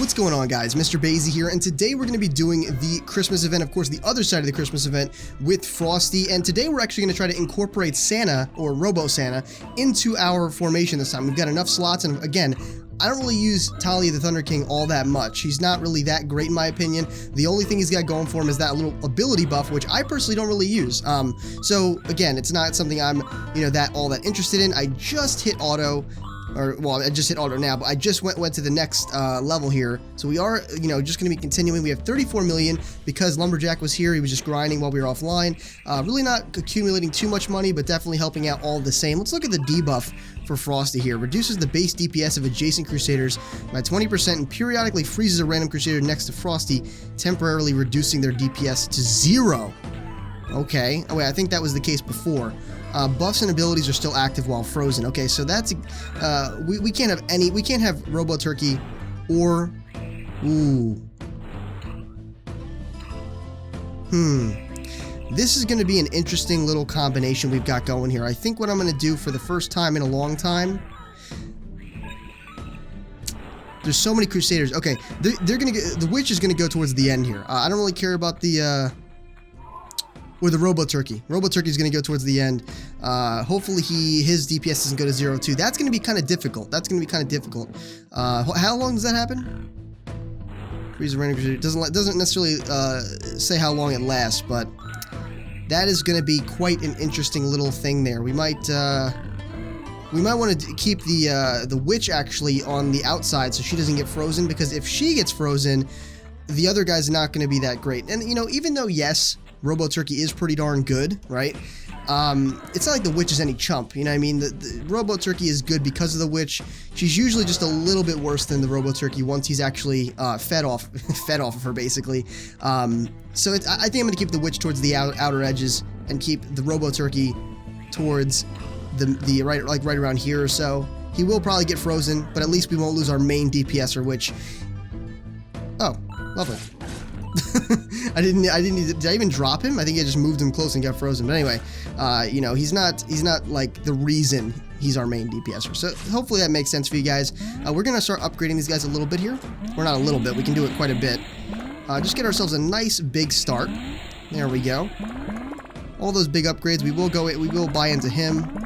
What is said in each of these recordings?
What's going on, guys? MrBayeasy here, and today we're going to be doing the Christmas event, of course the other side of the Christmas event with Frosty, and today we're actually going to try to incorporate Santa, or Robo-Santa, into our formation this time. We've got enough slots, and again, I don't really use Talia the Thunder King all that much. He's not really that great in my opinion. The only thing he's got going for him is that little ability buff, which I personally don't really use. So again, it's not something I'm, all that interested in. I just hit auto. Well, I just hit auto now, but I just went to the next level here. So we are, just going to be continuing. We have 34 million because Lumberjack was here. He was just grinding while we were offline. Really not accumulating too much money, but definitely helping out all the same. Let's look at the debuff for Frosty here. Reduces the base DPS of adjacent Crusaders by 20% and periodically freezes a random Crusader next to Frosty, temporarily reducing their DPS to 0. Okay. Oh, wait, I think that was the case before. Buffs and abilities are still active while frozen. Okay, so that's we can't have any. We can't have Robo Turkey or This is going to be an interesting little combination we've got going here. I think what I'm going to do for the first time in a long time. There's so many Crusaders. Okay, they're gonna get, the Witch is gonna go towards the end here. I don't really care about the or the Robo Turkey. Robo Turkey is going to go towards the end. Hopefully his DPS doesn't go to 0 too. That's going to be kind of difficult. How long does that happen? Freeze a random Crusader. Doesn't necessarily say how long it lasts, but that is going to be quite an interesting little thing there. We might want to keep the Witch actually on the outside so she doesn't get frozen, because if she gets frozen, the other guy's not going to be that great. And even though yes, Robo Turkey is pretty darn good, right? It's not like the Witch is any chump, you know what I mean? The Robo Turkey is good because of the Witch. She's usually just a little bit worse than the Robo Turkey once he's actually fed off of her, basically. So I think I'm going to keep the Witch towards the outer edges and keep the Robo Turkey towards the right around here or so. He will probably get frozen, but at least we won't lose our main DPSer, which... Oh, lovely. Did I even drop him? I think I just moved him close and got frozen. But anyway, he's not like the reason he's our main DPSer. So hopefully that makes sense for you guys. We're gonna start upgrading these guys a little bit here. Or not a little bit, we can do it quite a bit. Just get ourselves a nice big start. There we go. All those big upgrades, we will buy into him.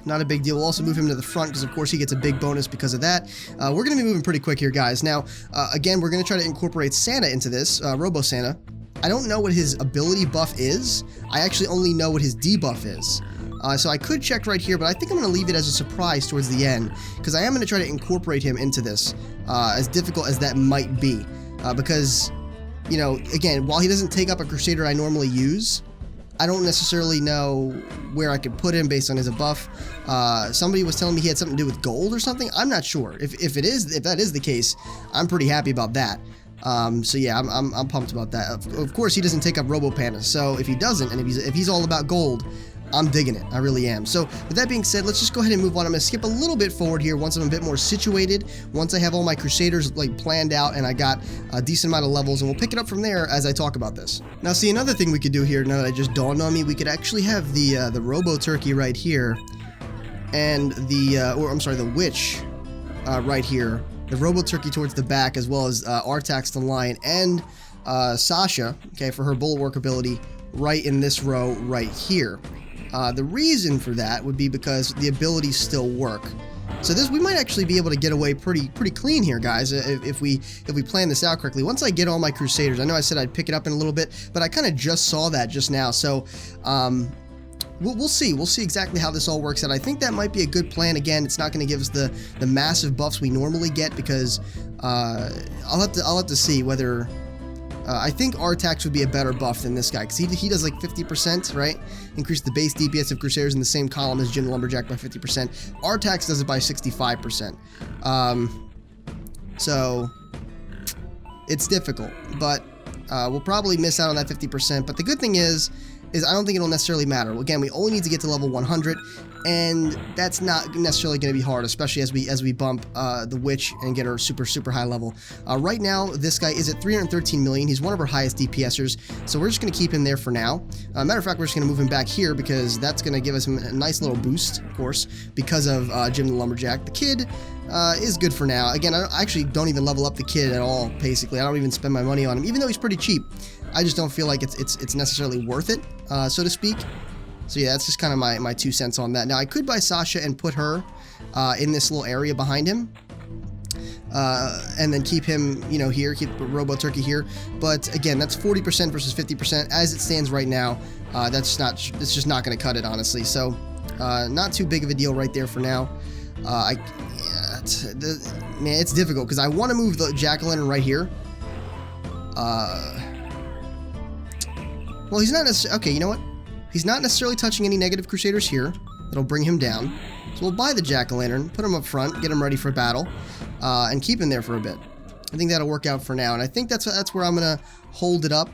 Not a big deal. We'll also move him to the front because, of course, he gets a big bonus because of that. We're going to be moving pretty quick here, guys. Now, again, we're going to try to incorporate Santa into this, Robo-Santa. I don't know what his ability buff is. I actually only know what his debuff is. So I could check right here, but I think I'm going to leave it as a surprise towards the end because I am going to try to incorporate him into this, as difficult as that might be. Because, again, while he doesn't take up a Crusader I normally use, I don't necessarily know where I could put him based on his buff. Somebody was telling me he had something to do with gold or something. I'm not sure. If that is the case, I'm pretty happy about that. So yeah, I'm pumped about that. Of course, he doesn't take up Robo Panda. So if he doesn't, and if he's all about gold, I'm digging it. I really am. So with that being said, let's just go ahead and move on. I'm going to skip a little bit forward here once I'm a bit more situated. Once I have all my Crusaders planned out and I got a decent amount of levels, and we'll pick it up from there as I talk about this. Now, see, another thing we could do here, now that it just dawned on me, we could actually have the Robo Turkey right here, and the Witch right here. The Robo Turkey towards the back, as well as Artax the Lion and Sasha, okay, for her bulwark ability right in this row right here. The reason for that would be because the abilities still work. So we might actually be able to get away pretty clean here, guys, if we plan this out correctly. Once I get all my Crusaders, I know I said I'd pick it up in a little bit, but I kind of just saw that just now. So we'll see. We'll see exactly how this all works out. I think that might be a good plan. Again, it's not going to give us the massive buffs we normally get because I'll have to see whether. I think Artax would be a better buff than this guy, because he does like 50%, right? Increase the base DPS of Crusaders in the same column as Jin Lumberjack by 50%. Artax does it by 65%. So, it's difficult, but we'll probably miss out on that 50%. But the good thing is I don't think it'll necessarily matter. Again, we only need to get to level 100. and that's not necessarily going to be hard, especially as we bump the witch and get her super high level. Right now, this guy is at 313 million. He's one of our highest DPSers, so we're just going to keep him there for now. Matter of fact, we're just going to move him back here because that's going to give us a nice little boost, of course, because of Jim the Lumberjack. The kid is good for now. Again, I actually don't even level up the kid at all, basically. I don't even spend my money on him, even though he's pretty cheap. I just don't feel like it's necessarily worth it, so to speak. So yeah, that's just kind of my 2 cents on that. Now, I could buy Sasha and put her in this little area behind him. And then keep him, you know, here, keep Robo Turkey here. But again, that's 40% versus 50%. As it stands right now, it's just not going to cut it, honestly. So, not too big of a deal right there for now. Man, it's difficult because I want to move the Jack-o'-lantern right here. Well, he's not necessarily... Okay, you know what? He's not necessarily touching any negative Crusaders here. That'll bring him down. So we'll buy the Jack-o'-lantern, put him up front, get him ready for battle, and keep him there for a bit. I think that'll work out for now, and I think that's where I'm going to hold it up.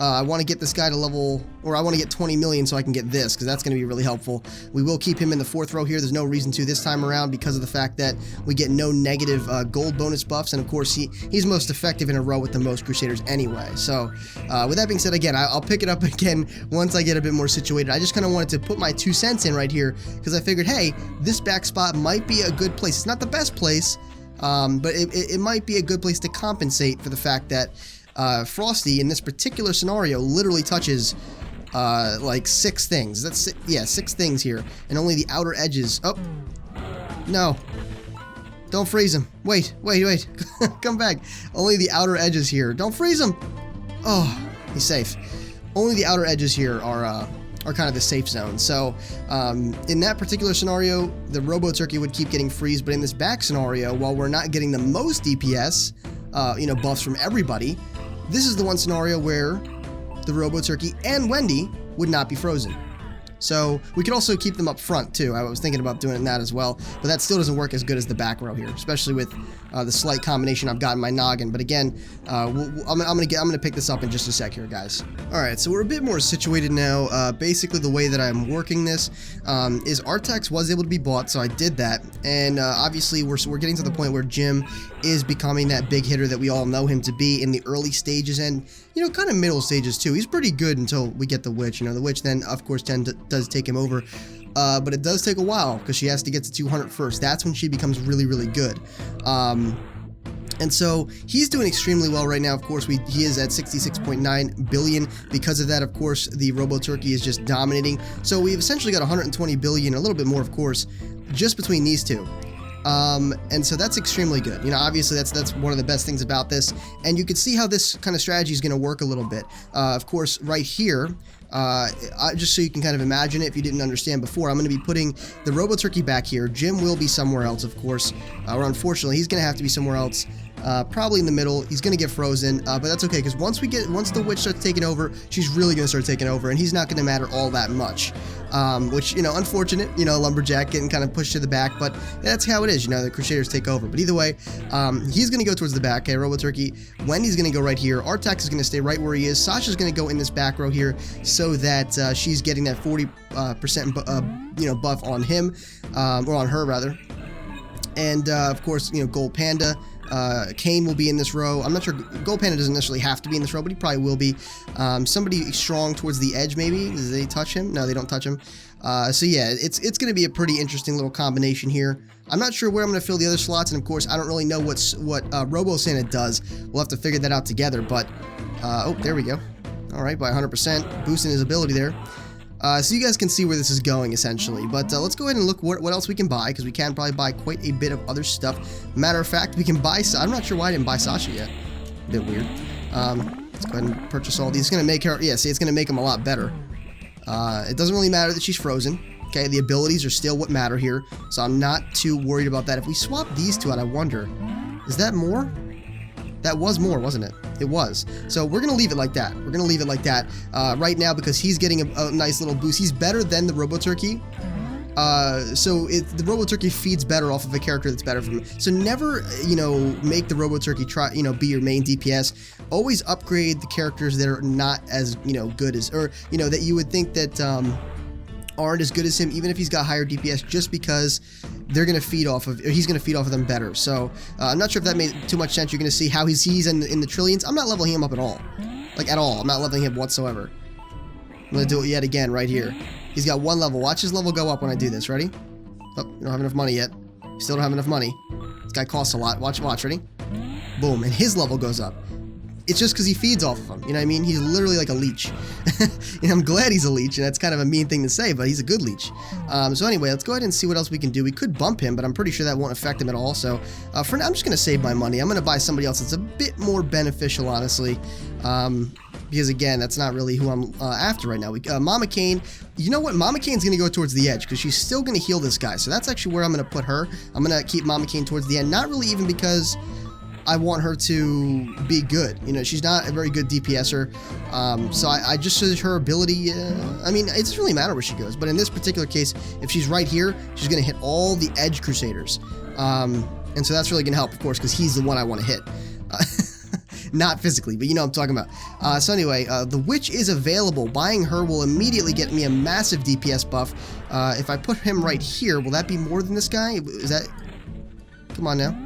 I want to get this guy to level, or I want to get 20 million so I can get this, because that's going to be really helpful. We will keep him in the 4th row here. There's no reason to this time around because of the fact that we get no negative gold bonus buffs, and of course he's most effective in a row with the most Crusaders anyway. So with that being said, again, I'll pick it up again once I get a bit more situated. I just kind of wanted to put my 2 cents in right here because I figured, hey, this back spot might be a good place. It's not the best place, but it might be a good place to compensate for the fact that Frosty in this particular scenario literally touches like 6 things. That's 6 things here, and only the outer edges. Oh no, don't freeze him. Wait come back. Only the outer edges here. Don't freeze him. Oh, he's safe. Only the outer edges here are kind of the safe zone. So in that particular scenario, the Robo Turkey would keep getting freeze, but in this back scenario, while we're not getting the most DPS buffs from everybody, this is the one scenario where the Robo Turkey and Wendy would not be frozen. So we could also keep them up front too. I was thinking about doing that as well, but that still doesn't work as good as the back row here, especially with the slight combination I've got in my noggin. But again, I'm gonna pick this up in just a sec here, guys. All right, so we're a bit more situated now. Basically, the way that I'm working this is Artax was able to be bought, so I did that, and obviously we're getting to the point where Jim is becoming that big hitter that we all know him to be in the early stages and kind of middle stages too. He's pretty good until we get the witch. The witch then, of course, does take him over. But it does take a while because she has to get to 200 first. That's when she becomes really good. And so he's doing extremely well right now. Of course, he is at 66.9 billion. Because of that, of course, the Robo Turkey is just dominating. So we've essentially got 120 billion, a little bit more, of course, just between these two. And so that's extremely good. Obviously that's one of the best things about this, and you can see how this kind of strategy is going to work a little bit. Of course, right here, just so you can kind of imagine it if you didn't understand before, I'm going to be putting the Robo Turkey back here. Jim will be somewhere else, of course, or unfortunately he's going to have to be somewhere else. Probably in the middle. He's going to get frozen, but that's okay, because once the witch starts taking over, she's really going to start taking over, and he's not going to matter all that much. Which, unfortunate, Lumberjack getting kind of pushed to the back, but that's how it is, the Crusaders take over. But either way, he's going to go towards the back, okay, Robo Turkey. Wendy's going to go right here. Artax is going to stay right where he is. Sasha's going to go in this back row here so that she's getting that 40% buff on him, or on her, rather. And, of course, Gold Panda. Kane will be in this row. I'm not sure. Gold Panda doesn't necessarily have to be in this row, but he probably will be. Somebody strong towards the edge, maybe. Do they touch him? No, they don't touch him. So yeah, it's going to be a pretty interesting little combination here. I'm not sure where I'm going to fill the other slots, and of course, I don't really know what Robo Santa does. We'll have to figure that out together. But oh, there we go. All right, by 100%, boosting his ability there. So you guys can see where this is going, essentially. But let's go ahead and look what else we can buy, because we can probably buy quite a bit of other stuff. Matter of fact, we can buy... I'm not sure why I didn't buy Sasha yet. A bit weird. Let's go ahead and purchase all these. It's going to make her... Yeah, see, it's going to make them a lot better. It doesn't really matter that she's frozen. Okay, the abilities are still what matter here, so I'm not too worried about that. If we swap these two out, I wonder... Is that more? That was more, wasn't it? It was. So we're going to leave it like that. We're going to leave it like that right now because he's getting a nice little boost. He's better than the Robo Turkey. The Robo Turkey feeds better off of a character that's better for him. So never, make the Robo Turkey try, be your main DPS. Always upgrade the characters that are not as, good as, or, that you would think that, aren't as good as him, even if he's got higher DPS, just because they're going to feed off of, or he's going to feed off of them better. So I'm not sure if that made too much sense. You're going to see how he's in the trillions. I'm not leveling him up at all. Like, at all. I'm not leveling him whatsoever. I'm going to do it yet again right here. He's got 1 level. Watch his level go up when I do this. Ready? Oh, you don't have enough money yet. You still don't have enough money. This guy costs a lot. Watch. Ready? Boom. And his level goes up. It's just because he feeds off of him. You know what I mean? He's literally like a leech. And I'm glad he's a leech, and that's kind of a mean thing to say, but he's a good leech. So anyway, let's go ahead and see what else we can do. We could bump him, but I'm pretty sure that won't affect him at all. So for now, I'm just going to save my money. I'm going to buy somebody else that's a bit more beneficial, honestly. Because again, that's not really who I'm after right now. Mama Kane, you know what? Mama Kane's going to go towards the edge because she's still going to heal this guy. So that's actually where I'm going to put her. I'm going to keep Mama Kane towards the end. Not really even because I want her to be good. You know, she's not a very good DPSer. So I just said her ability, I mean, it doesn't really matter where she goes. But in this particular case, if she's right here, she's going to hit all the edge Crusaders. And so that's really going to help, of course, because he's the one I want to hit. Not physically, but you know what I'm talking about. So anyway, the Witch is available. Buying her will immediately get me a massive DPS buff. If I put him right here, will that be more than this guy? Is that... Come on now.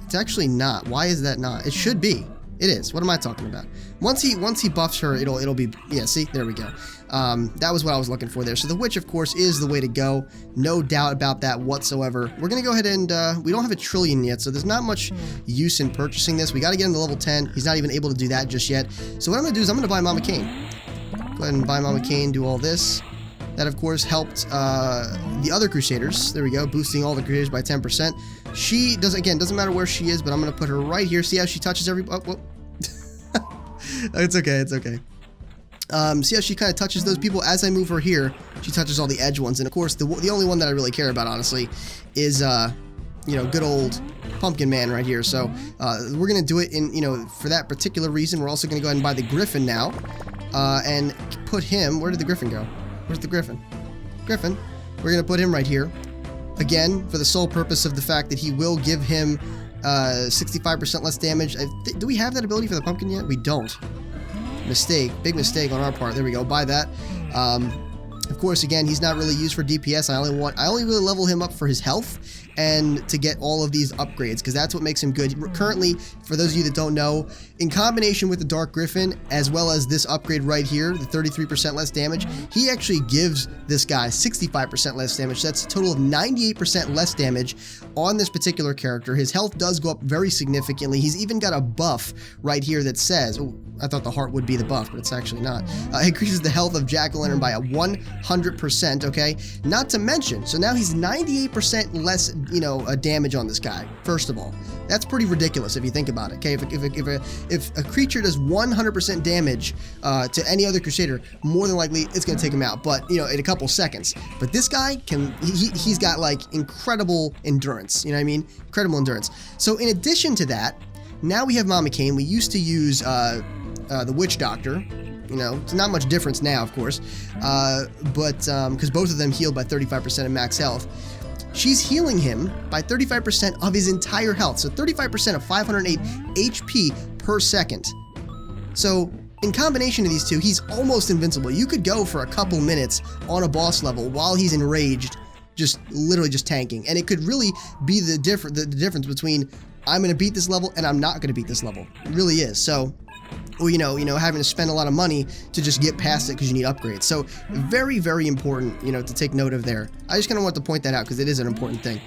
It's actually not. Why is that not? It should be. It is. What am I talking about? Once he buffs her, it'll be... Yeah, see? There we go. That was what I was looking for there. So the Witch, of course, is the way to go. No doubt about that whatsoever. We're going to go ahead and... we don't have a trillion yet, so there's not much use in purchasing this. We got to get him to level 10. He's not even able to do that just yet. So what I'm going to do is I'm going to buy Mama Kane. Go ahead and buy Mama Kane, do all this. That, of course, helped the other Crusaders. There we go, boosting all the Crusaders by 10%. She does, again, doesn't matter where she is, but I'm going to put her right here. See how she touches every... Oh, whoop. It's okay, it's okay. See how she kind of touches those people? As I move her here, she touches all the edge ones. And, of course, the only one that I really care about, honestly, is, you know, good old Pumpkin Man right here. So we're going to do it in, you know, for that particular reason. We're also going to go ahead and buy the Griffin now and put him... Where did the Griffin go? Where's the Griffin? Griffin. We're going to put him right here. Again, for the sole purpose of the fact that he will give him 65% less damage. Do we have that ability for the Pumpkin yet? We don't. Mistake. Big mistake on our part. There we go. Buy that. Of course, again, he's not really used for DPS. I only really level him up for his health and to get all of these upgrades, because that's what makes him good. Currently, for those of you that don't know, in combination with the Dark Griffin, as well as this upgrade right here, the 33% less damage, he actually gives this guy 65% less damage. That's a total of 98% less damage on this particular character. His health does go up very significantly. He's even got a buff right here that says, oh, I thought the heart would be the buff, but it's actually not. It increases the health of Jack-o'-lantern by a 100%, okay? Not to mention, so now he's 98% less, you know, damage on this guy, first of all. That's pretty ridiculous if you think about it, okay? If a creature does 100% damage to any other Crusader, more than likely it's going to take him out, but, you know, in a couple seconds. But this guy can, he's got, like, incredible endurance, you know what I mean? Incredible endurance. So in addition to that, now we have Mama Kane. We used to use the Witch Doctor. You know, it's not much difference now, of course, but because both of them healed by 35% of max health. She's healing him by 35% of his entire health, so 35% of 508 HP per second. So in combination of these two, he's almost invincible. You could go for a couple minutes on a boss level while he's enraged, just literally just tanking, and it could really be the difference between I'm going to beat this level and I'm not going to beat this level. It really is. So, or, you know, having to spend a lot of money to just get past it because you need upgrades. So very, very important, you know, to take note of there. I just kind of want to point that out because it is an important thing.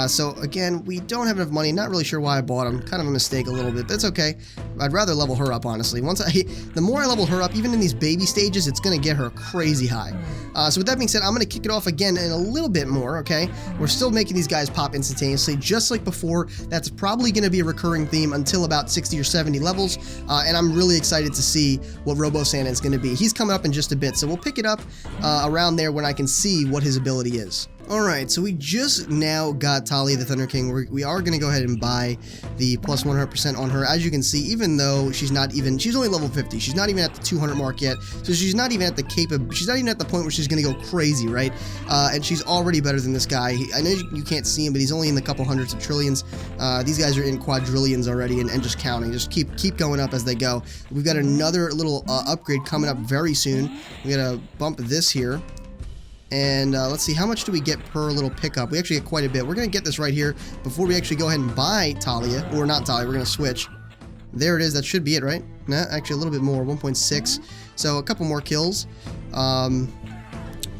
So again, we don't have enough money. Not really sure why I bought them. Kind of a mistake a little bit. That's okay. I'd rather level her up, honestly. The more I level her up, even in these baby stages, it's going to get her crazy high. So with that being said, I'm going to kick it off again in a little bit more, okay? We're still making these guys pop instantaneously, just like before. That's probably going to be a recurring theme until about 60 or 70 levels, and I'm really excited to see what Robo Santa is going to be. He's coming up in just a bit, so we'll pick it up around there when I can see what his ability is. Alright, so we just now got Talia the Thunder King. We are going to go ahead and buy the plus 100% on her. As you can see, even though she's only level 50. She's not even at the 200 mark yet. So she's not even at she's not even at the point where she's going to go crazy, right? And she's already better than this guy. I know you can't see him, but he's only in the couple hundreds of trillions. These guys are in quadrillions already and just counting. Just keep going up as they go. We've got another little upgrade coming up very soon. We got to bump this here. And let's see, how much do we get per little pickup? We actually get quite a bit. We're going to get this right here before we actually go ahead and buy Talia. Or not Talia, we're going to switch. There it is. That should be it, right? Nah, actually a little bit more, 1.6. So a couple more kills.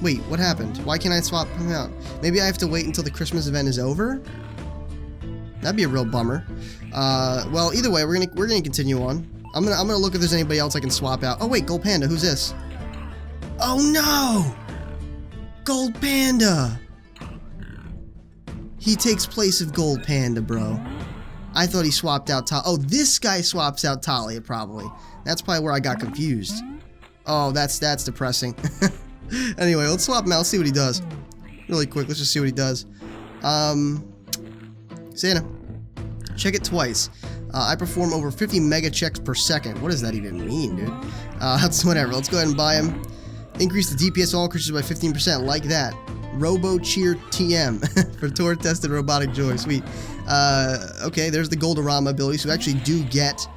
Wait, what happened? Why can't I swap him out? Maybe I have to wait until the Christmas event is over? That'd be a real bummer. Well, either way, we're gonna continue on. I'm gonna look if there's anybody else I can swap out. Oh wait, Gold Panda, who's this? Oh no! Gold Panda! He takes place of Gold Panda, bro. I thought he swapped out Talia. Oh, this guy swaps out Talia, probably. That's probably where I got confused. Oh, that's depressing. Anyway, let's swap him out. Let's see what he does. Really quick, let's just see what he does. Santa, check it twice. I perform over 50 mega checks per second. What does that even mean, dude? That's whatever. Let's go ahead and buy him. Increase the DPS all creatures by 15%, like that. Robo Cheer TM for Tor tested robotic joy. Sweet. Okay, there's the Goldorama ability. So we actually do get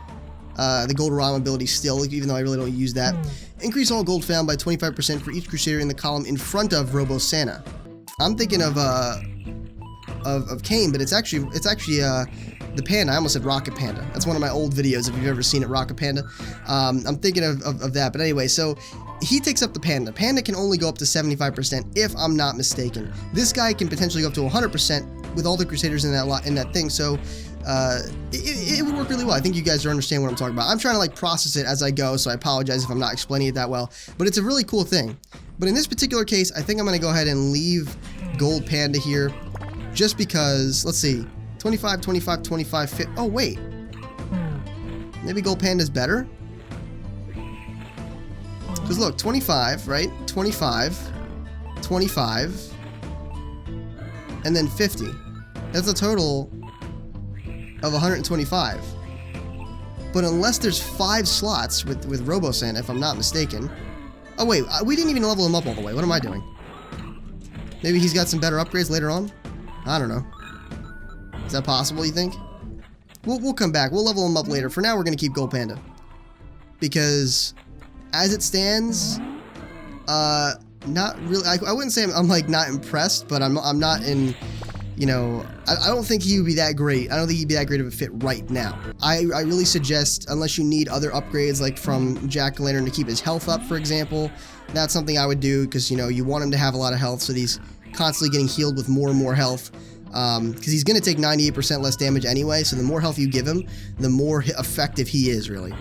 the Goldorama ability still, even though I really don't use that. Increase all gold found by 25% for each Crusader in the column in front of Robo Santa. I'm thinking of Kane, but it's actually the Panda. I almost said Rocket Panda. That's one of my old videos if you've ever seen it, Rocket Panda. I'm thinking of that, but anyway, so he takes up the Panda. Panda can only go up to 75% if I'm not mistaken. This guy can potentially go up to 100% with all the Crusaders in that thing, so it would work really well. I think you guys understand what I'm talking about. I'm trying to like process it as I go, so I apologize if I'm not explaining it that well, but it's a really cool thing. But in this particular case, I think I'm going to go ahead and leave Gold Panda here just because, let's see, 25, 25, 25, 50. Oh, wait. Maybe Gold Panda's better? Because look, 25, right? 25, 25, and then 50. That's a total of 125. But unless there's 5 slots with Robo Santa, if I'm not mistaken. Oh wait, we didn't even level him up all the way. What am I doing? Maybe he's got some better upgrades later on? I don't know. Is that possible, you think? We'll come back. We'll level him up later. For now, we're going to keep Gold Panda. Because, as it stands, not really... I wouldn't say I'm like, not impressed, but I'm not in... You know, I don't think he would be that great. I don't think he'd be that great of a fit right now. I really suggest, unless you need other upgrades, like from Jack-o'-lantern to keep his health up, for example, that's something I would do, because, you know, you want him to have a lot of health, so he's constantly getting healed with more and more health, because he's going to take 98% less damage anyway, so the more health you give him, the more effective he is, really.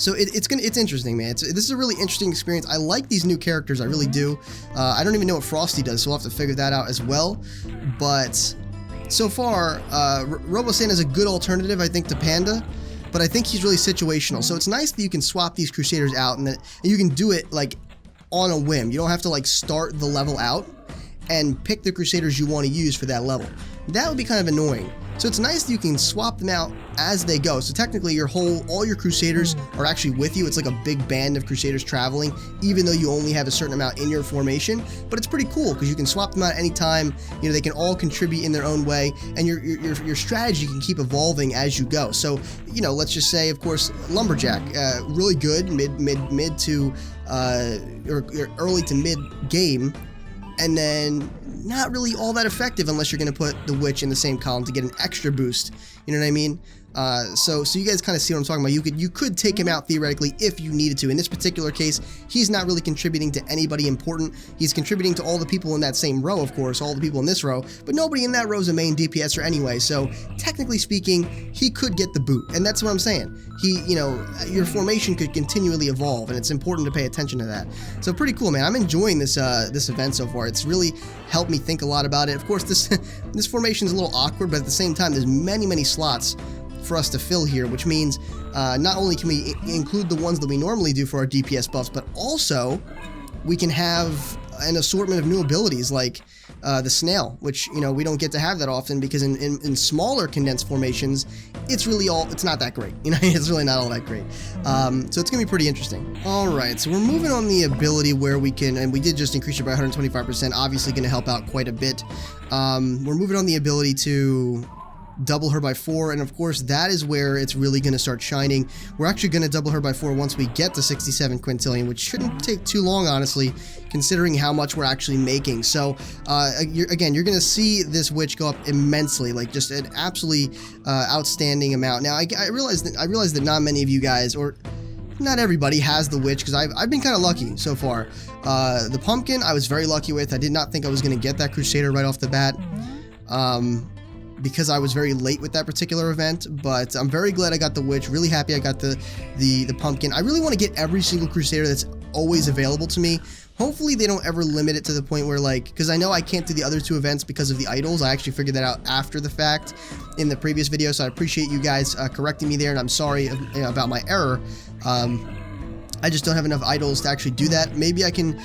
So it's interesting, man. This is a really interesting experience. I like these new characters, I really do. I don't even know what Frosty does, so we'll have to figure that out as well. But so far, Robo Santa is a good alternative, I think, to Panda. But I think he's really situational. So it's nice that you can swap these Crusaders out, and you can do it like on a whim. You don't have to like start the level out and pick the Crusaders you want to use for that level. That would be kind of annoying. So it's nice that you can swap them out as they go. So technically all your Crusaders are actually with you. It's like a big band of Crusaders traveling, even though you only have a certain amount in your formation. But it's pretty cool because you can swap them out anytime. You know, they can all contribute in their own way, and your strategy can keep evolving as you go. So, you know, let's just say, of course, Lumberjack, really good mid to or early to mid game, and then not really all that effective unless you're going to put the Witch in the same column to get an extra boost. You know what I mean? So you guys kind of see what I'm talking about. You could take him out theoretically if you needed to. In this particular case, he's not really contributing to anybody important. He's contributing to all the people in that same row, of course, all the people in this row, but nobody in that row is a main DPSer anyway. So technically speaking, he could get the boot, and that's what I'm saying. You know, your formation could continually evolve, and it's important to pay attention to that. So pretty cool, man. I'm enjoying this this event so far. It's really helped me think a lot about it. Of course, this formation is a little awkward, but at the same time, there's many slots for us to fill here, which means not only can we include the ones that we normally do for our DPS buffs, but also we can have an assortment of new abilities like the snail, which, you know, we don't get to have that often because in smaller condensed formations, it's not that great. You know, it's really not all that great. So it's gonna be pretty interesting. All right, so we're moving on the ability where we can, and we did just increase it by 125%, obviously gonna help out quite a bit. We're moving on the ability to double her by 4, and of course that is where it's really going to start shining. We're actually going to double her by 4 once we get to 67 quintillion, which shouldn't take too long, honestly, considering how much we're actually making. So again, you're going to see this witch go up immensely, like just an absolutely outstanding amount. Now I realize that not many of you guys, or not everybody, has the witch, because I've been kind of lucky so far. The pumpkin I was very lucky with. I did not think I was going to get that Crusader right off the bat, because I was very late with that particular event, but I'm very glad I got the witch. Really happy I got the pumpkin. I really want to get every single Crusader that's always available to me. Hopefully they don't ever limit it to the point where, like, because I know I can't do the other 2 events because of the idols. I actually figured that out after the fact in the previous video, so I appreciate you guys correcting me there, and I'm sorry about my error. I just don't have enough idols to actually do that. Maybe I can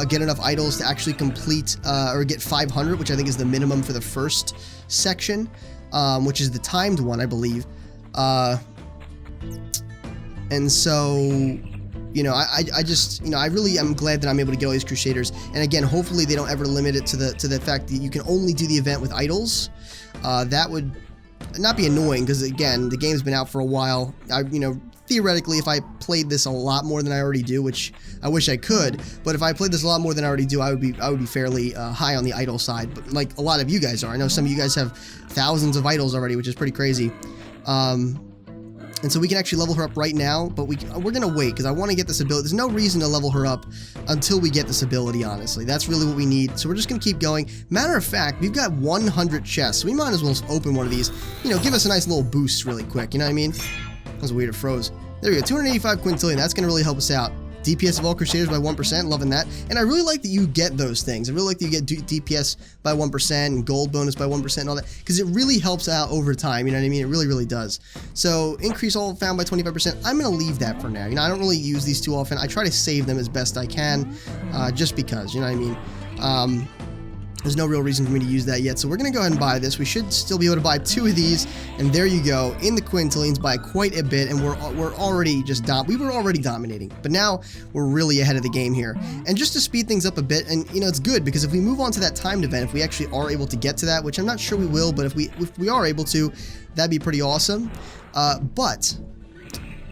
get enough idols to actually complete or get 500, which I think is the minimum for the first section, which is the timed one, I believe. And so, you know, I just, you know, I really am glad that I'm able to get all these Crusaders. And again, hopefully they don't ever limit it to the fact that you can only do the event with idols. That would not be annoying, because again, the game's been out for a while. You know, theoretically, if I played this a lot more than I already do, which I wish I could, but if I played this a lot more than I already do, I would be fairly high on the idol side. But like a lot of you guys are, I know some of you guys have thousands of idols already, which is pretty crazy. And so we can actually level her up right now, but we're gonna wait, because I want to get this ability. There's no reason to level her up until we get this ability, honestly. That's really what we need. So we're just gonna keep going. Matter of fact, we've got 100 chests, so we might as well open one of these. You know, give us a nice little boost really quick, you know what I mean? That was weird, it froze. There we go, 285 quintillion, that's gonna really help us out. DPS of all Crusaders by 1%, loving that. And I really like that you get those things. I really like that you get DPS by 1% and gold bonus by 1% and all that, because it really helps out over time, you know what I mean? It really, really does. So increase all found by 25%. I'm going to leave that for now. You know, I don't really use these too often. I try to save them as best I can, just because, you know what I mean? There's no real reason for me to use that yet, so we're going to go ahead and buy this. We should still be able to buy 2 of these, and there you go, in the quintillions by quite a bit, and we're already just we were already dominating, but now we're really ahead of the game here. And just to speed things up a bit, and you know, it's good, because if we move on to that timed event, if we actually are able to get to that, which I'm not sure we will, but if we are able to, that'd be pretty awesome.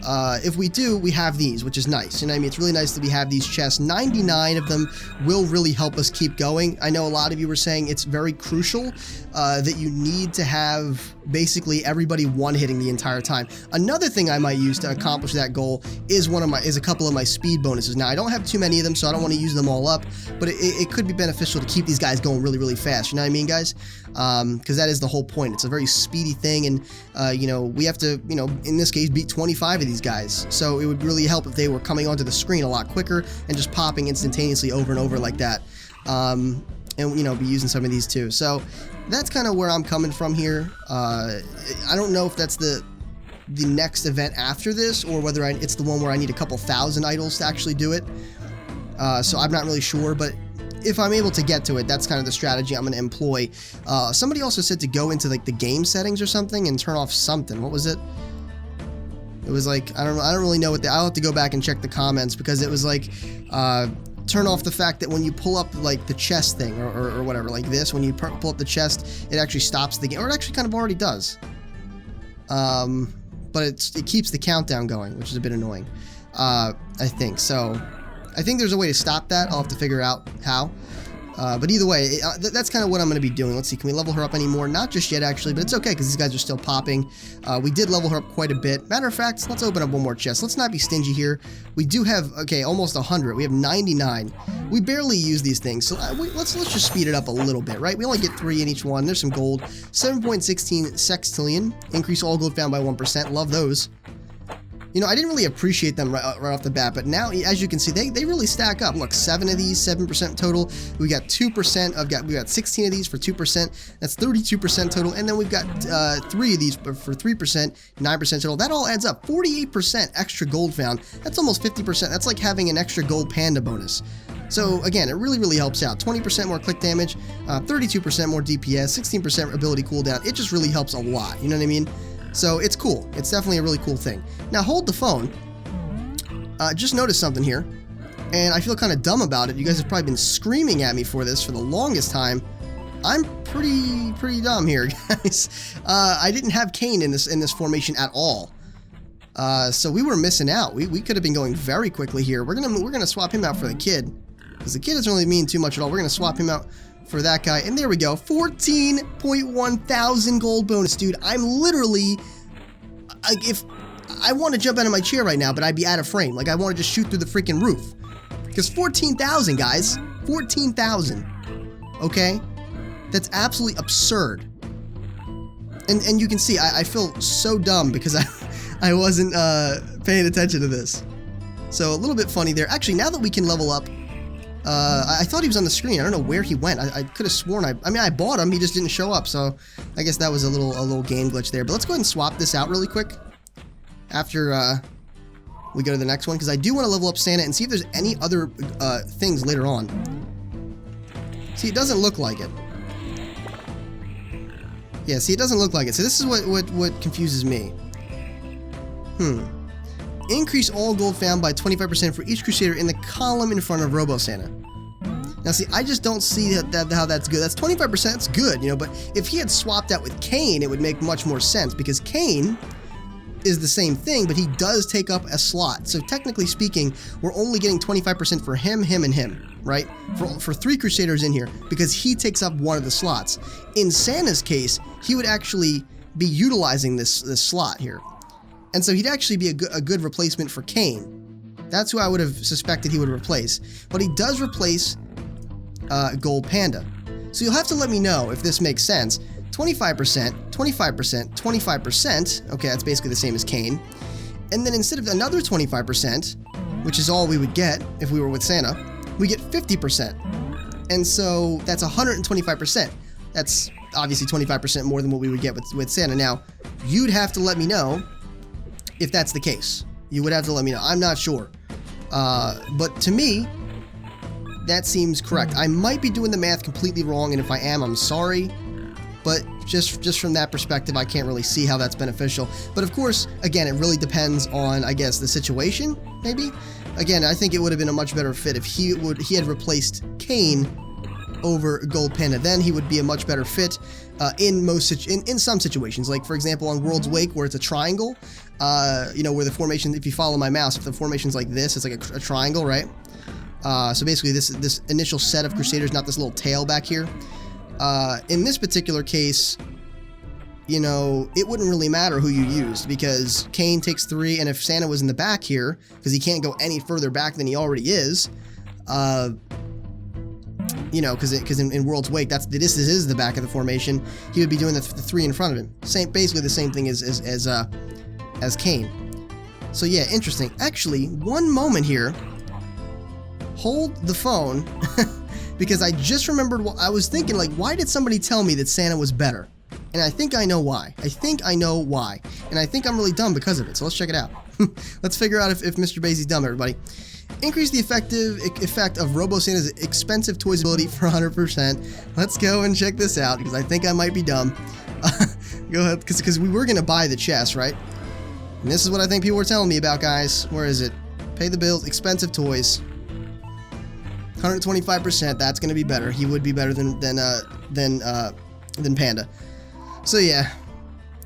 If we do, we have these, which is nice. You know what I mean? It's really nice that we have these chests. 99 of them will really help us keep going. I know a lot of you were saying it's very crucial that you need to have basically everybody one-hitting the entire time. Another thing I might use to accomplish that goal is a couple of my speed bonuses. Now, I don't have too many of them, so I don't want to use them all up, but it could be beneficial to keep these guys going really, really fast. You know what I mean, guys? Because that is the whole point. It's a very speedy thing, and you know, we have to, you know, in this case, beat 25 of these guys. So it would really help if they were coming onto the screen a lot quicker and just popping instantaneously over and over like that. And, you know, be using some of these too. So that's kind of where I'm coming from here. I don't know if that's the next event after this, or whether it's the one where I need a couple thousand idols to actually do it. So I'm not really sure, but if I'm able to get to it, that's kind of the strategy I'm going to employ. Somebody also said to go into like the game settings or something and turn off something. What was it? It was like, I don't really know what I'll have to go back and check the comments, because it was like, turn off the fact that when you pull up like the chest thing or whatever, like this, when you pull up the chest, it actually stops the game, or it actually kind of already does. But it keeps the countdown going, which is a bit annoying. I think so. I think there's a way to stop that. I'll have to figure out how. But either way, that's kind of what I'm going to be doing. Let's see, can we level her up anymore? Not just yet, actually, but it's okay, because these guys are still popping. We did level her up quite a bit. Matter of fact, let's open up one more chest. Let's not be stingy here. We do have, okay, almost 100. We have 99. We barely use these things, so let's just speed it up a little bit, right? We only get 3 in each one. There's some gold. 7.16 sextillion. Increase all gold found by 1%. Love those. You know, I didn't really appreciate them right off the bat, but now, as you can see, they really stack up. Look, 7 of these, 7% total. We got 2%. We got 16 of these for 2%. That's 32% total. And then we've got 3 of these for 3%, 9% total. That all adds up. 48% extra gold found. That's almost 50%. That's like having an extra gold panda bonus. So again, it really, really helps out. 20% more click damage, 32% more DPS, 16% ability cooldown. It just really helps a lot. You know what I mean? So it's cool. It's definitely a really cool thing. Now hold the phone. Just noticed something here, and I feel kind of dumb about it. You guys have probably been screaming at me for this for the longest time. I'm pretty dumb here, guys. I didn't have Kane in this formation at all. So we were missing out. We could have been going very quickly here. We're gonna swap him out for the kid, because the kid doesn't really mean too much at all. We're gonna swap him out for that guy, and there we go. 14.1 thousand gold bonus, dude. I'm literally, if I want to jump out of my chair right now, but I'd be out of frame. Like, I want to just shoot through the freaking roof, because 14,000, guys, 14,000. Okay, that's absolutely absurd. And you can see I feel so dumb because I wasn't paying attention to this. So a little bit funny there. Actually, now that we can level up, I thought he was on the screen. I don't know where he went. I could have sworn I mean, I bought him. He just didn't show up. So I guess that was a little game glitch there. But let's go ahead and swap this out really quick after we go to the next one, because I do want to level up Santa and see if there's any other things later on. See, it doesn't look like it. Yeah, see, it doesn't look like it. So this is what confuses me. Increase all gold found by 25% for each Crusader in the column in front of Robo Santa. Now, see, I just don't see how that's good. That's 25%, that's good, you know, but if he had swapped out with Kane, it would make much more sense, because Kane is the same thing, but he does take up a slot. So technically speaking, we're only getting 25% for him, and him, right? For 3 Crusaders in here, because he takes up one of the slots. In Santa's case, he would actually be utilizing this slot here. And so he'd actually be a good replacement for Kane. That's who I would have suspected he would replace. But he does replace Gold Panda. So you'll have to let me know if this makes sense. 25%, 25%, 25%. Okay, that's basically the same as Kane. And then instead of another 25%, which is all we would get if we were with Santa, we get 50%. And so that's 125%. That's obviously 25% more than what we would get with Santa. Now, you'd have to let me know if that's the case. You would have to let me know. I'm not sure. But to me, that seems correct. I might be doing the math completely wrong, and if I am, I'm sorry. But just from that perspective, I can't really see how that's beneficial. But of course, again, it really depends on, I guess, the situation, maybe? Again, I think it would have been a much better fit if he had replaced Kane over Gold Panda. Then he would be a much better fit in some situations. Like, for example, on World's Wake, where it's a triangle, you know, where the formation, if you follow my mouse, if the formation's like this, it's like a triangle, right? So basically this initial set of Crusaders, not this little tail back here. In this particular case, you know, it wouldn't really matter who you used, because Kane takes 3, and if Santa was in the back here, because he can't go any further back than he already is, you know, because in World's Wake, this is the back of the formation, he would be doing the 3 in front of him. Basically the same thing as Kane. So yeah, interesting. Actually, one moment here. Hold the phone, because I just remembered what I was thinking, like, why did somebody tell me that Santa was better? And I think I know why. And I think I'm really dumb because of it, so let's check it out. Let's figure out if MrBayeasy's dumb, everybody. Increase the effect of Robo Santa's expensive toys ability for 100%. Let's go and check this out, because I think I might be dumb. Go ahead, because we were going to buy the chest, right? And this is what I think people were telling me about, guys. Where is it? Pay the bills, expensive toys. 125%, that's going to be better. He would be better than Panda. So yeah,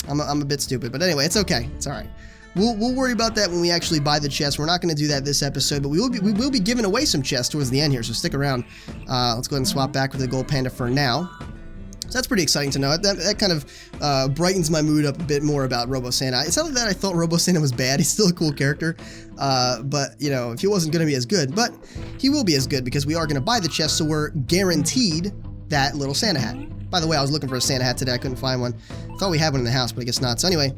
I'm a bit stupid, but anyway, it's okay. It's all right. We'll worry about that when we actually buy the chest. We're not going to do that this episode, but we will be giving away some chests towards the end here, so stick around. Let's go ahead and swap back with the Gold Panda for now. So that's pretty exciting to know. That kind of brightens my mood up a bit more about Robo Santa. It's not that I thought Robo Santa was bad. He's still a cool character. But, you know, if he wasn't going to be as good. But he will be as good, because we are going to buy the chest, so we're guaranteed that little Santa hat. By the way, I was looking for a Santa hat today. I couldn't find one. Thought we had one in the house, but I guess not. So anyway,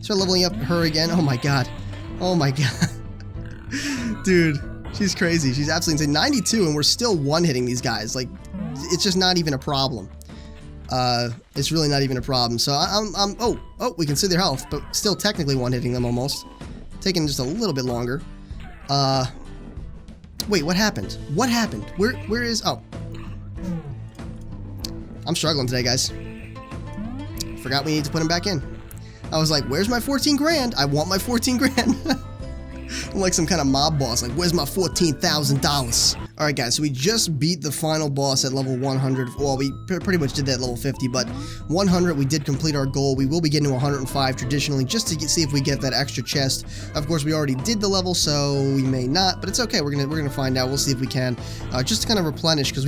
start leveling up her again. Oh my god. Oh my god. Dude, she's crazy. She's absolutely insane. 92, and we're still one-hitting these guys. Like, it's just not even a problem. It's really not even a problem. So oh, we can see their health, but still technically one-hitting them almost. Taking just a little bit longer. Wait, what happened? What happened? Where is, oh. I'm struggling today, guys. Forgot we need to put him back in. I was like, where's my 14 grand? I want my 14 grand. I'm like some kind of mob boss. Like, where's my $14,000? Alright guys, so we just beat the final boss at level 100. Well, we pretty much did that at level 50, but 100, we did complete our goal. We will be getting to 105 traditionally, just to see if we get that extra chest. Of course, we already did the level, so we may not, but it's okay. We're gonna find out. We'll see if we can. Just to kind of replenish, because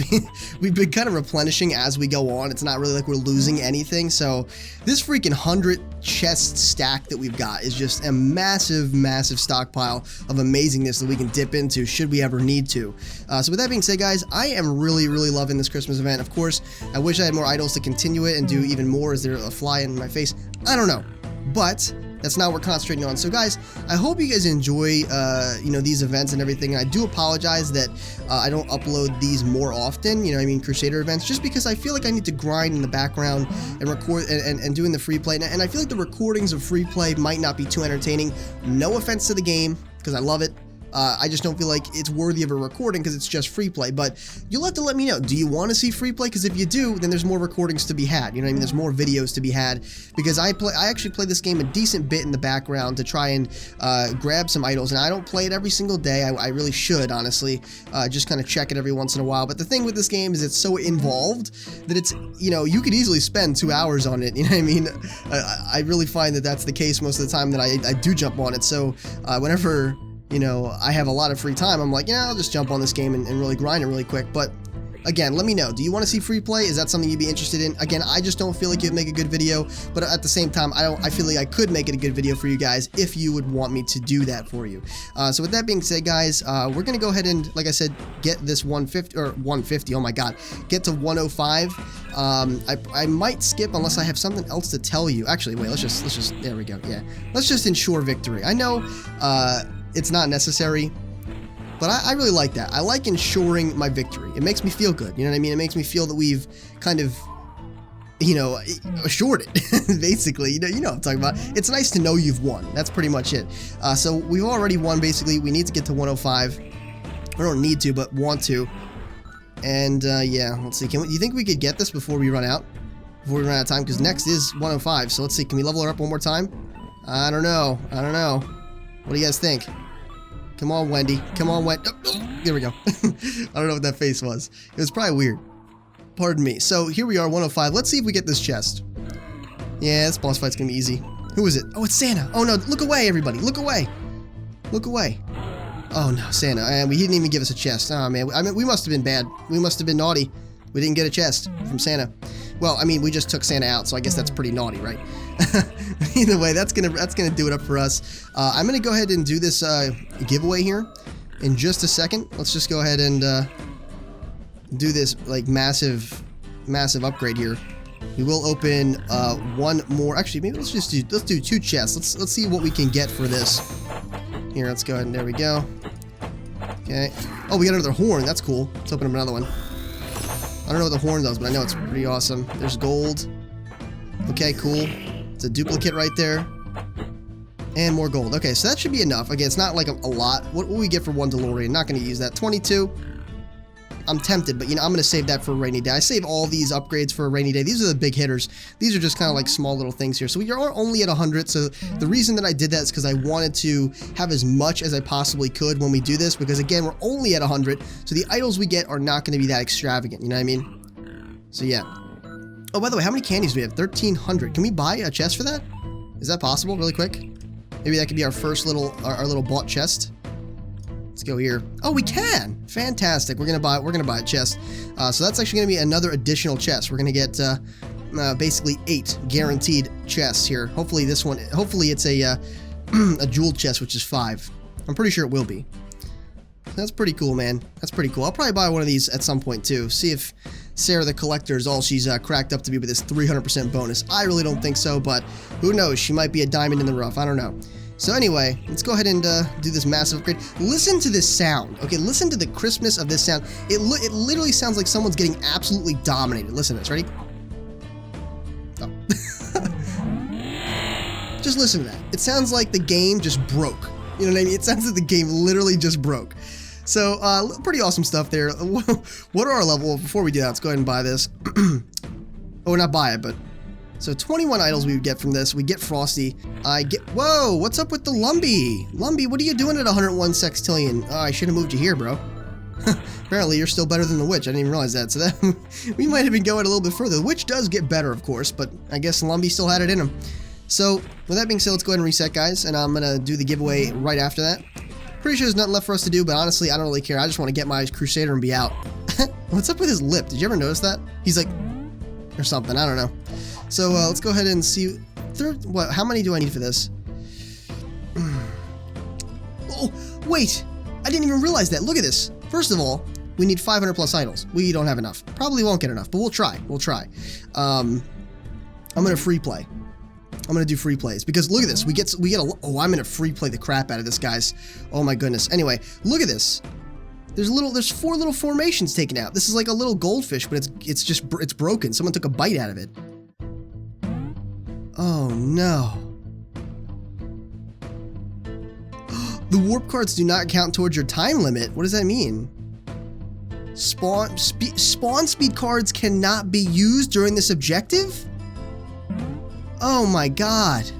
we've been kind of replenishing as we go on. It's not really like we're losing anything, so this freaking 100 chest stack that we've got is just a massive, massive stockpile of amazingness that we can dip into should we ever need to. So with that being said, guys, I am really, really loving this Christmas event. Of course, I wish I had more idols to continue it and do even more. Is there a fly in my face? I don't know, but that's not what we're concentrating on. So guys, I hope you guys enjoy you know, these events and everything. And I do apologize that I don't upload these more often, you know, I mean, Crusader events, just because I feel like I need to grind in the background and record and doing the free play. And I feel like the recordings of free play might not be too entertaining. No offense to the game, because I love it. I just don't feel like it's worthy of a recording because it's just free play, but you'll have to let me know. Do you want to see free play? Because if you do, then there's more recordings to be had. You know what I mean? There's more videos to be had, because I actually play this game a decent bit in the background to try and grab some idols, and I don't play it every single day. I really should, honestly, just kind of check it every once in a while. But the thing with this game is it's so involved that it's, you know, you could easily spend 2 hours on it. You know what I mean? I really find that that's the case most of the time that I do jump on it. So whenever, you know, I have a lot of free time, I'm like, yeah, I'll just jump on this game and really grind it really quick. But again, let me know. Do you want to see free play? Is that something you'd be interested in? Again, I just don't feel like you'd make a good video, but at the same time, I feel like I could make it a good video for you guys if you would want me to do that for you. So with that being said, guys, we're going to go ahead and, like I said, get this 150, oh my god, get to 105. I might skip unless I have something else to tell you. Actually, wait, let's just, there we go, yeah. Let's just ensure victory. I know, it's not necessary, but I really like that. I like ensuring my victory. It makes me feel good. You know what I mean? It makes me feel that we've kind of, you know, assured it, basically. You know what I'm talking about. It's nice to know you've won. That's pretty much it. So we've already won, basically. We need to get to 105. We don't need to, but want to. And, yeah, let's see. Do you think we could get this before we run out? Before we run out of time? Because next is 105. So let's see. Can we level her up one more time? I don't know. I don't know. What do you guys think? Come on, Wendy. Come on, Wendy. Oh, there we go. I don't know what that face was. It was probably weird. Pardon me. So here we are, 105. Let's see if we get this chest. Yeah, this boss fight's gonna be easy. Who is it? Oh, it's Santa. Oh no, look away, everybody. Look away. Look away. Oh no, Santa. And he didn't even give us a chest. Oh man, I mean, we must have been bad. We must have been naughty. We didn't get a chest from Santa. Well, I mean, we just took Santa out, so I guess that's pretty naughty, right? Either way, that's gonna do it up for us. I'm gonna go ahead and do this giveaway here in just a second. Let's just go ahead and do this like massive upgrade here. We will open one more. Actually, maybe let's do 2 chests. Let's see what we can get for this. Here, let's go ahead and there we go. Okay. Oh, we got another horn. That's cool. Let's open up another one. I don't know what the horn does, but I know it's pretty awesome. There's gold. Okay, cool. It's a duplicate right there. And more gold. Okay, so that should be enough. Again, it's not like a lot. What will we get for 1 DeLorean? Not going to use that. 22. I'm tempted, but you know, I'm going to save that for a rainy day. I save all these upgrades for a rainy day. These are the big hitters. These are just kind of like small little things here. So we are only at 100. So the reason that I did that is because I wanted to have as much as I possibly could when we do this, because again, we're only at 100. So the idols we get are not going to be that extravagant. You know what I mean? So yeah. Oh, by the way, how many candies do we have? 1,300. Can we buy a chest for that? Is that possible? Really quick? Maybe that could be our first our little bought chest. Let's go here. Oh, we can! Fantastic. We're gonna buy a chest. So that's actually gonna be another additional chest. We're gonna get basically 8 guaranteed chests here. Hopefully this one. Hopefully it's a a jewel chest, which is 5. I'm pretty sure it will be. That's pretty cool, man. That's pretty cool. I'll probably buy one of these at some point too. See if Sarah the Collector is all she's cracked up to be with this 300% bonus. I really don't think so, but who knows? She might be a diamond in the rough. I don't know. So anyway, let's go ahead and do this massive upgrade. Listen to this sound. Okay, listen to the crispness of this sound. It literally sounds like someone's getting absolutely dominated. Listen to this. Ready? Oh. Just listen to that. It sounds like the game just broke. You know what I mean? It sounds like the game literally just broke. So, pretty awesome stuff there. What are our level? Before we do that, let's go ahead and buy this. Oh, not buy it, but... So 21 idols we would get from this. We get Frosty. Whoa, what's up with the Lumbee? Lumbee, what are you doing at 101 sextillion? Oh, I should have moved you here, bro. Apparently, you're still better than the witch. I didn't even realize that. So that we might have been going a little bit further. The witch does get better, of course, but I guess Lumbee still had it in him. So, with that being said, let's go ahead and reset, guys, and I'm going to do the giveaway right after that. Pretty sure there's nothing left for us to do, but honestly, I don't really care. I just want to get my Crusader and be out. What's up with his lip? Did you ever notice that? He's like, or something. I don't know. So, let's go ahead and see. What? How many do I need for this? Oh, wait! I didn't even realize that. Look at this. First of all, we need 500 plus idols. We don't have enough. Probably won't get enough, but we'll try. We'll try. I'm going to free play. I'm going to do free plays because look at this. We get oh, I'm going to free play the crap out of this, guys. Oh my goodness. Anyway, look at this. There's 4 little formations taken out. This is like a little goldfish, but it's broken. Someone took a bite out of it. Oh no. The warp cards do not count towards your time limit. What does that mean? Spawn speed cards cannot be used during this objective? Oh my god.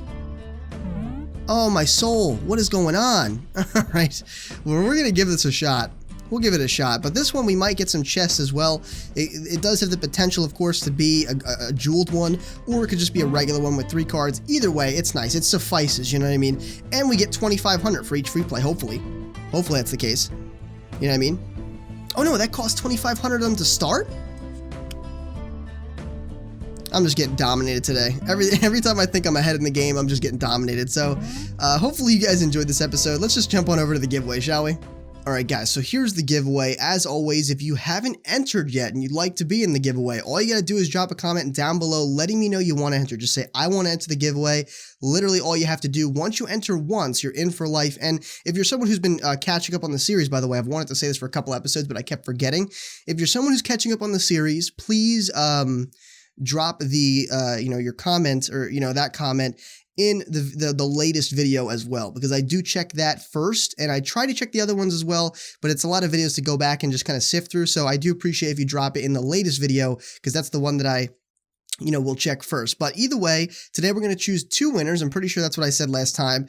Oh my soul. What is going on? Alright. Well, we're going to give this a shot. We'll give it a shot. But this one we might get some chests as well. It does have the potential, of course, to be a jeweled one. Or it could just be a regular one with 3 cards. Either way, it's nice. It suffices, you know what I mean? And we get 2,500 for each free play, hopefully. Hopefully that's the case. You know what I mean? Oh no, that costs 2,500 of them to start? I'm just getting dominated today. Every time I think I'm ahead in the game, I'm just getting dominated. So, hopefully you guys enjoyed this episode. Let's just jump on over to the giveaway, shall we? Alright guys, so here's the giveaway. As always, if you haven't entered yet and you'd like to be in the giveaway, all you gotta do is drop a comment down below letting me know you want to enter. Just say, I want to enter the giveaway. Literally all you have to do, once you enter once, you're in for life. And if you're someone who's been catching up on the series, by the way, I've wanted to say this for a couple episodes, but I kept forgetting. If you're someone who's catching up on the series, please drop the, your comment or, that comment in the latest video as well, because I do check that first and I try to check the other ones as well, but it's a lot of videos to go back and just kind of sift through. So I do appreciate if you drop it in the latest video, because that's the one that I we'll check first. But either way, today we're going to choose 2 winners. I'm pretty sure that's what I said last time.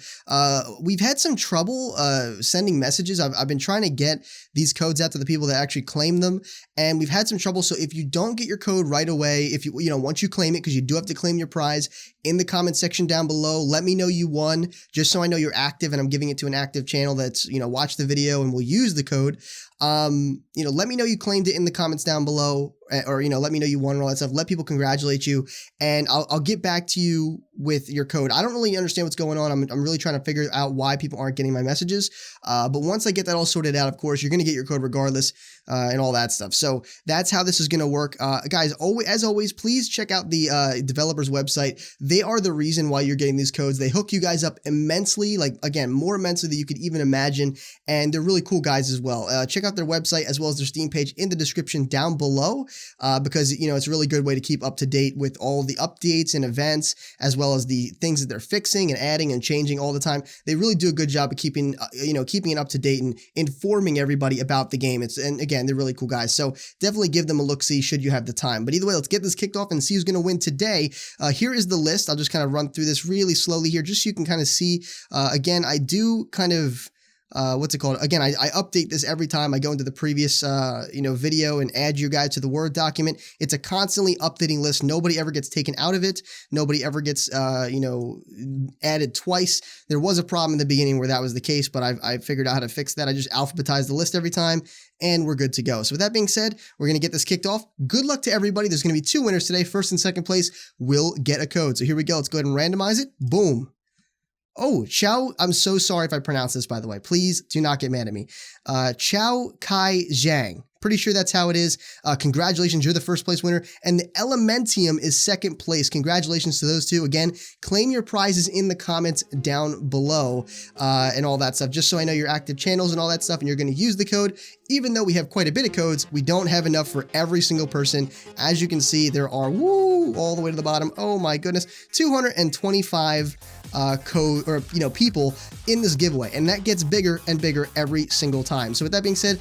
We've had some trouble sending messages. I've been trying to get these codes out to the people that actually claim them, and we've had some trouble. So if you don't get your code right away, if once you claim it, because you do have to claim your prize, in the comment section down below, let me know you won, just so I know you're active and I'm giving it to an active channel that's, watch the video and will use the code. Let me know you claimed it in the comments down below, or, let me know you won and all that stuff. Let people congratulate you, and I'll get back to you with your code. I don't really understand what's going on. I'm really trying to figure out why people aren't getting my messages. But once I get that all sorted out, of course, you're going to get your code regardless, and all that stuff. So that's how this is going to work. Guys, as always, please check out the developer's website. They are the reason why you're getting these codes. They hook you guys up immensely, like, again, more immensely than you could even imagine. And they're really cool guys as well. Check out their website as well as their Steam page in the description down below, because, it's a really good way to keep up to date with all the updates and events, as well as the things that they're fixing and adding and changing all the time. They really do a good job of keeping it up to date and informing everybody about the game. And again, they're really cool guys. So definitely give them a look-see should you have the time. But either way, let's get this kicked off and see who's going to win today. Here is the list. I'll just kind of run through this really slowly here, just so you can kind of see. Again, I do kind of what's it called? Again, I update this every time I go into the previous, video and add you guys to the Word document. It's a constantly updating list. Nobody ever gets taken out of it. Nobody ever gets, added twice. There was a problem in the beginning where that was the case, but I figured out how to fix that. I just alphabetize the list every time, and we're good to go. So with that being said, we're going to get this kicked off. Good luck to everybody. There's going to be 2 winners today. First and second place will get a code. So here we go. Let's go ahead and randomize it. Boom. Oh, Chow, I'm so sorry if I pronounce this, by the way. Please do not get mad at me. Chow Kai Zhang. Pretty sure that's how it is. Congratulations, you're the first place winner. And the Elementium is second place. Congratulations to those 2. Again, claim your prizes in the comments down below, and all that stuff, just so I know your active channels and all that stuff, and you're going to use the code. Even though we have quite a bit of codes, we don't have enough for every single person. As you can see, there are, all the way to the bottom. Oh my goodness, 225 people in this giveaway, and that gets bigger and bigger every single time. So with that being said,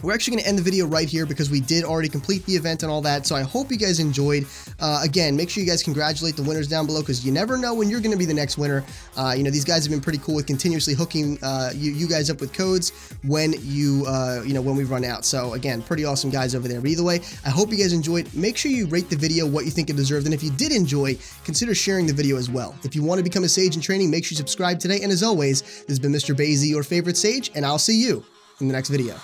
we're actually going to end the video right here because we did already complete the event and all that. So I hope you guys enjoyed. Again, make sure you guys congratulate the winners down below because you never know when you're going to be the next winner. You know, these guys have been pretty cool with continuously hooking you guys up with codes when you know, when we run out. So again, pretty awesome guys over there. But either way, I hope you guys enjoyed. Make sure you rate the video what you think it deserved. And if you did enjoy, consider sharing the video as well. If you want to become a Sage in training, make sure you subscribe today. And as always, this has been MrBayeasy, your favorite Sage, and I'll see you in the next video.